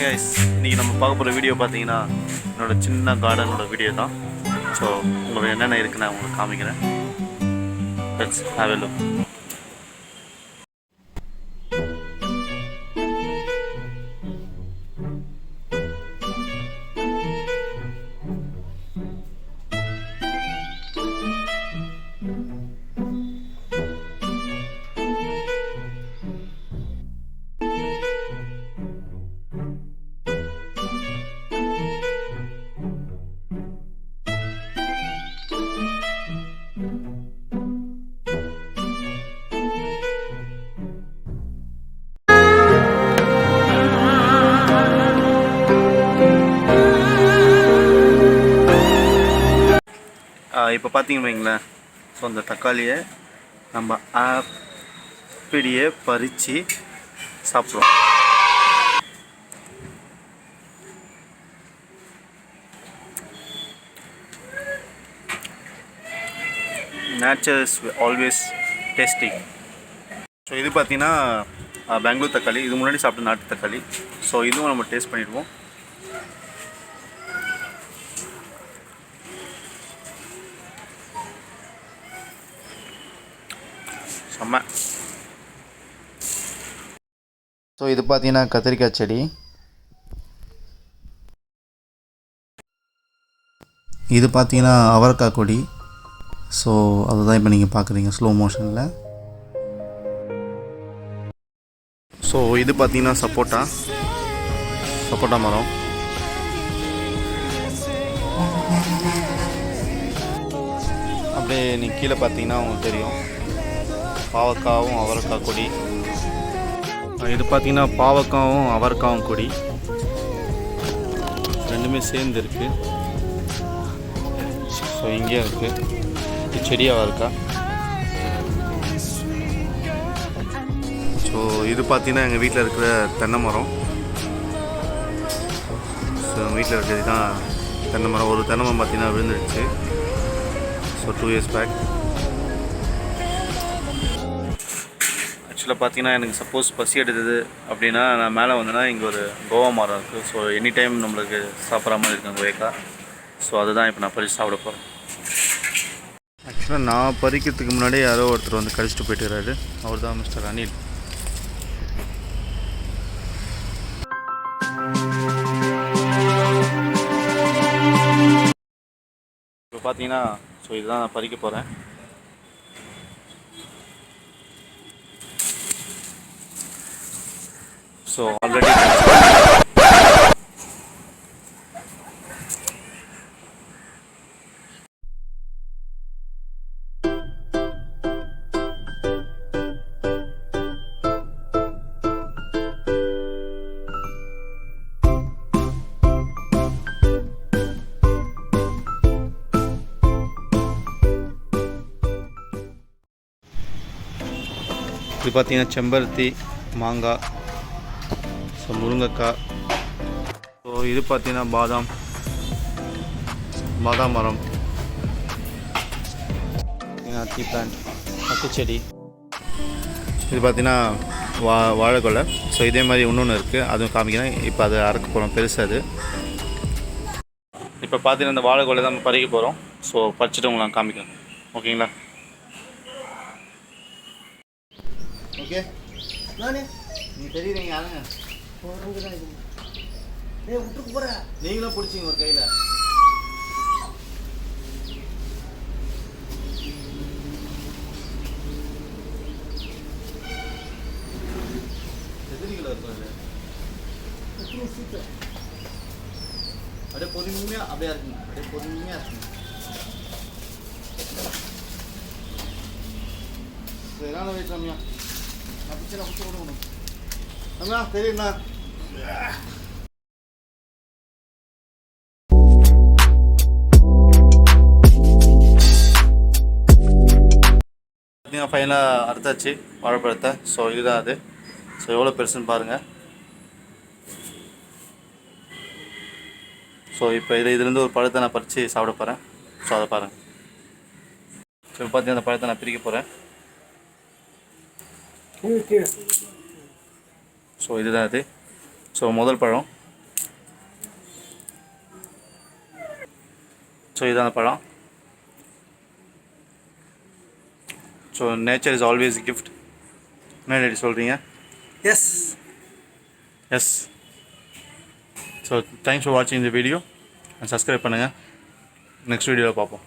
Hi guys, இன்றைக்கி நம்ம பார்க்க போகிற வீடியோ பார்த்தீங்கன்னா என்னோடய சின்ன கார்டனோட வீடியோ தான். ஸோ உங்களுக்கு என்னென்ன இருக்குன்னு நான் உங்களுக்கு காமிக்கிறேன். Let's have a look. இப்போ பார்த்தீங்கன்னு வைங்களேன், ஸோ அந்த தக்காளியை நம்ம அப்படியே பறித்து சாப்பிடுவோம். Nature is always tasty. So இது பார்த்தீங்கன்னா பெங்களூர் தக்காளி. இது முன்னாடி சாப்பிட்ட நாட்டு தக்காளி. ஸோ இதுவும் நம்ம டேஸ்ட் பண்ணிடுவோம். ஸோ இது பார்த்தீங்கன்னா கத்திரிக்காய் செடி. இது பார்த்தீங்கன்னா அவரைக்காய் கொடி. ஸோ அதுதான் இப்போ நீங்கள் பார்க்குறீங்க ஸ்லோ மோஷனில். ஸோ இது பார்த்தீங்கன்னா சப்போட்டா மரம். அப்படியே நீங்கள் கீழே பார்த்தீங்கன்னா உங்களுக்கு தெரியும் பாவக்காவும் அவரைக்காய் கொடி. இது பார்த்தீங்கன்னா பாவக்காவும் அவரைக்காவும் கொடி ரெண்டுமே சேர்ந்து இருக்குது. ஸோ இங்கேயும் இருக்குது. இது செடி அவரைக்காய். ஸோ இது பார்த்தீங்கன்னா எங்கள் வீட்டில் இருக்கிற தென்னை மரம். ஸோ எங்கள் வீட்டில் இருக்கிறது தான் தென்னை மரம். ஒரு தென்னை மரம் பார்த்தீங்கன்னா விழுந்துடுச்சு. So 2 years back. ஆக்சுவலாக பார்த்தீங்கன்னா எனக்கு சப்போஸ் பசி எடுத்தது அப்படின்னா நான் மேலே வந்தேன்னா இங்கே ஒரு கோவா மரம் இருக்குது. ஸோ எனி டைம் நம்மளுக்கு சாப்பிட்ற மாதிரி இருக்குது கோயக்கா. ஸோ அதுதான் இப்போ நான் பறித்து சாப்பிட போகிறேன். ஆக்சுவலாக நான் பறிக்கிறதுக்கு முன்னாடியே யாரோ ஒருத்தர் வந்து கழிச்சிட்டு போயிட்டுறாரு. அவர் தான் மிஸ்டர் அனில். இப்போ பார்த்தீங்கன்னா ஸோ இதுதான் நான் பறிக்க போகிறேன். ஸோ ஆல்ரெடி இது பார்த்தீங்கன்னா செம்பருத்தி, மாங்காய், ஸோ முருங்கைக்காய். ஸோ இது பார்த்தீங்கன்னா பாதாம் மரம், டீ பிளான்ட், பட்டுச்செடி. இது பார்த்தீங்கன்னா வாழைக்கொலை. ஸோ இதே மாதிரி இன்னொன்று இருக்குது, அதுவும் காமிக்கிறேன். இப்போ அதை அறுக்க போகிறோம், பெருசு அது. இப்போ பார்த்தீங்கன்னா இந்த வாழைக்கொலை தான் நம்ம பறிக்க போகிறோம். ஸோ பறிச்சுட்டு உங்களை நான் காமிக்கிறேன். ஓகேங்களா? ஓகே நீங்கள் தெரியுறீங்க ஆளுங்க விட்டுக்கு போகிற நீங்களும் பிடிச்சிங்க ஒரு கையில். எத்தனை கிலோ இருக்கும் அது? அப்படியே பொறுமையாக அப்படியே இருக்குங்க. அப்படியே பொறுமையாக இருக்குங்க. என்னால் வெயிட் ரம்யா அப்படி விடணும் ரம்யா. தெரியுண்ணா ஃபைனலாக அறுத்தாச்சு வாழைப்பழத்தை. ஸோ இதுதான் அது. ஸோ எவ்வளோ பெருசுன்னு பாருங்கள். ஸோ இப்போ இதுலேருந்து ஒரு பழத்தை நான் பறித்து சாப்பிட போகிறேன். ஸோ அதை பாருங்கள். ஸோ இப்போ பார்த்தீங்கன்னா அந்த பழத்தை நான் பிரிக்க போகிறேன். ஸோ இதுதான் அது. ஸோ முதல் பழம் ஸோ இதுதான் அந்த பழம். So nature is always gift. என்ன டேடி சொல்கிறீங்க? Yes. Yes. So thanks for வாட்சிங் இந்த வீடியோ. சப்ஸ்கிரைப் பண்ணுங்கள். நெக்ஸ்ட் வீடியோவில் பார்ப்போம்.